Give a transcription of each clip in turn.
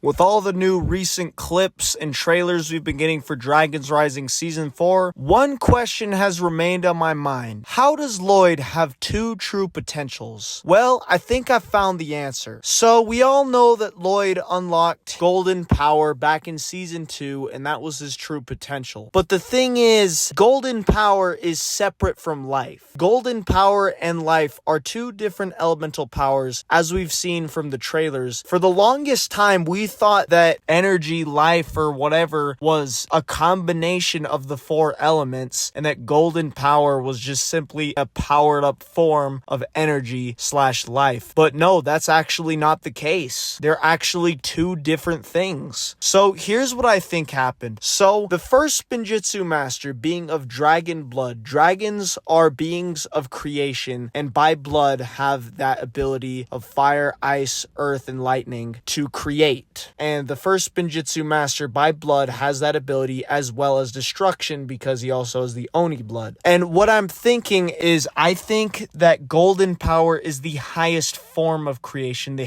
With all the new recent clips and trailers we've been getting for Dragons Rising Season 4, one question has remained on my mind. How does Lloyd have two true potentials? Well, I think I found the answer. So, we all know that Lloyd unlocked Golden Power back in Season 2, and that was his true potential. But the thing is, Golden Power is separate from life. Golden Power and life are two different elemental powers, as we've seen from the trailers. For the longest time, we thought that energy, life, or whatever was a combination of the four elements, and that golden power was just simply a powered up form of energy / life. But no, that's actually not the case. They're actually two different things. So here's what I think happened. So the first Spinjitzu master being of dragon blood. Dragons are beings of creation, and by blood have that ability of fire, ice, earth, and lightning to create. And the first Spinjitzu master by blood has that ability, as well as destruction, because he also has the Oni blood. And what I'm thinking is, I think that golden power is the highest form of creation,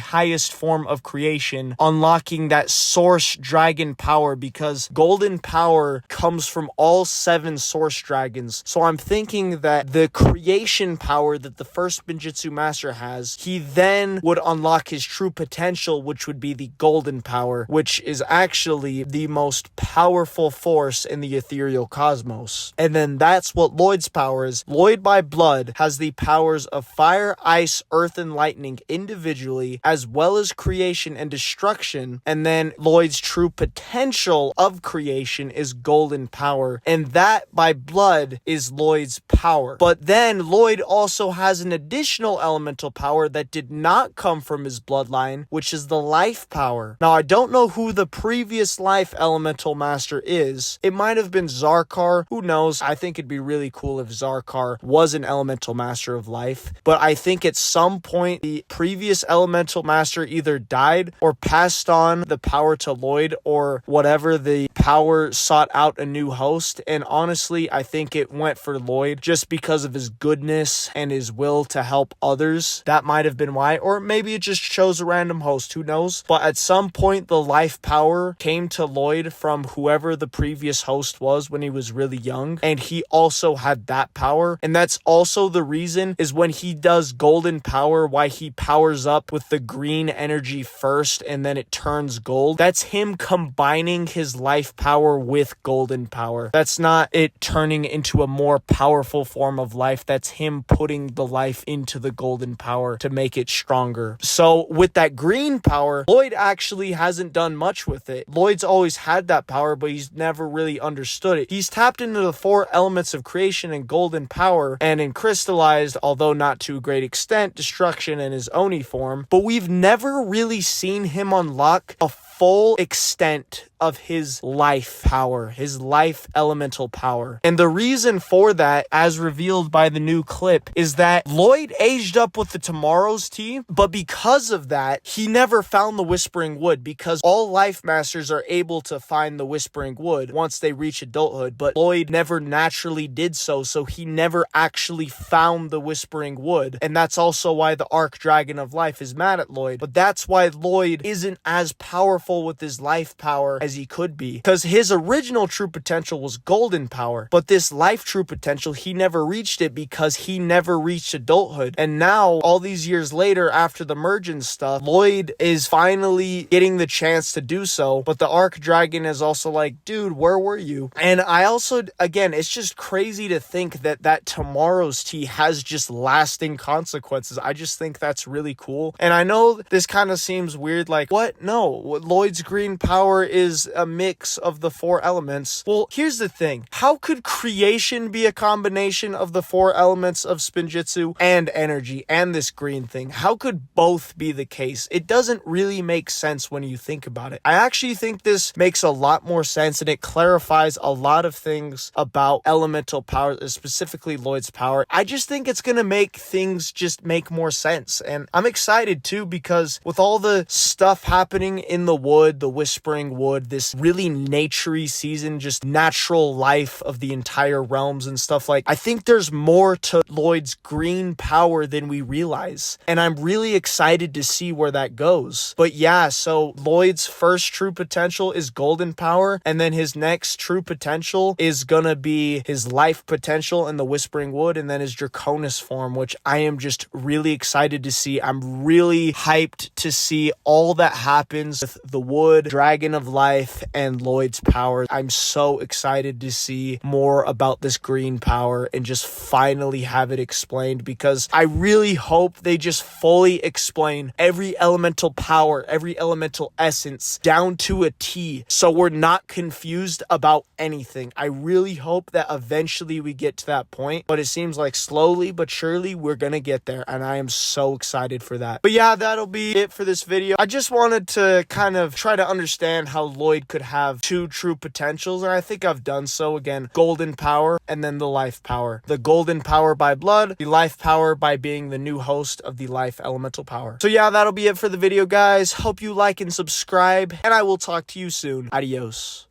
unlocking that source dragon power, because golden power comes from all 7 source dragons. So I'm thinking that the creation power that the first Spinjitzu master has, he then would unlock his true potential, which would be the golden power, which is actually the most powerful force in the ethereal cosmos. And then that's what Lloyd's power is. Lloyd by blood has the powers of fire, ice, earth, and lightning individually, as well as creation and destruction. And then Lloyd's true potential of creation is golden power, and that by blood is Lloyd's power. But then Lloyd also has an additional elemental power that did not come from his bloodline, which is the life power. Now, I don't know who the previous life elemental master is. It might have been Zarkar. Who knows? I think it'd be really cool if Zarkar was an elemental master of life. But I think at some point the previous elemental master either died or passed on the power to Lloyd, or whatever, the power sought out a new host. And honestly, I think it went for Lloyd just because of his goodness and his will to help others. That might have been why. Or maybe it just chose a random host. Who knows? But at some point, the life power came to Lloyd from whoever the previous host was when he was really young, and he also had that power. And that's also the reason is when he does golden power, why he powers up with the green energy first and then it turns gold. That's him combining his life power with golden power. That's not it turning into a more powerful form of life. That's him putting the life into the golden power to make it stronger. So with that green power, Lloyd actually hasn't done much with it. Lloyd's always had that power, but he's never really understood it. He's tapped into the 4 elements of creation and golden power, and in crystallized, although not to a great extent, destruction in his Oni form, but we've never really seen him unlock a full extent of his life power, his life elemental power. And the reason for that, as revealed by the new clip, is that Lloyd aged up with the Tomorrow's Tea, but because of that, he never found the Whispering Wood, because all life masters are able to find the Whispering Wood once they reach adulthood, but Lloyd never naturally did so he never actually found the Whispering Wood. And that's also why the Archdragon of Life is mad at Lloyd. But that's why Lloyd isn't as powerful with his life power as he could be, because his original true potential was golden power, but this life true potential, he never reached it because he never reached adulthood. And now, all these years later, after the merge and stuff, Lloyd is finally getting the chance to do so, but the Archdragon is also like, dude, where were you? And I also, again, it's just crazy to think that Tomorrow's Tea has just lasting consequences. I just think that's really cool. And I know this kind of seems weird, like, what? No, Lloyd's green power is a mix of the 4 elements. Well, here's the thing. How could creation be a combination of the 4 elements of Spinjitzu and energy and this green thing? How could both be the case? It doesn't really make sense when you think about it. I actually think this makes a lot more sense, and it clarifies a lot of things about elemental power, specifically Lloyd's power. I just think it's gonna make things just make more sense. And I'm excited too, because with all the stuff happening in the wood, the whispering wood, this really naturey season, just natural life of the entire realms and stuff. Like, I think there's more to Lloyd's green power than we realize, and I'm really excited to see where that goes. But yeah, so Lloyd's first true potential is golden power, and then his next true potential is gonna be his life potential in the whispering wood, and then his draconis form, which I am just really excited to see. I'm really hyped to see all that happens with the wood, dragon of life, and Lloyd's power. I'm so excited to see more about this green power and just finally have it explained, because I really hope they just fully explain every elemental power, every elemental essence down to a T, so we're not confused about anything. I really hope that eventually we get to that point, but it seems like slowly but surely we're gonna get there, and I am so excited for that. But yeah, that'll be it for this video. I just wanted to kind of try to understand how Lloyd could have two true potentials, and I think I've done so. Again, golden power and then the life power. The golden power by blood, the life power by being the new host of the life elemental power. So yeah, that'll be it for the video, guys. Hope you like and subscribe, and I will talk to you soon. Adios.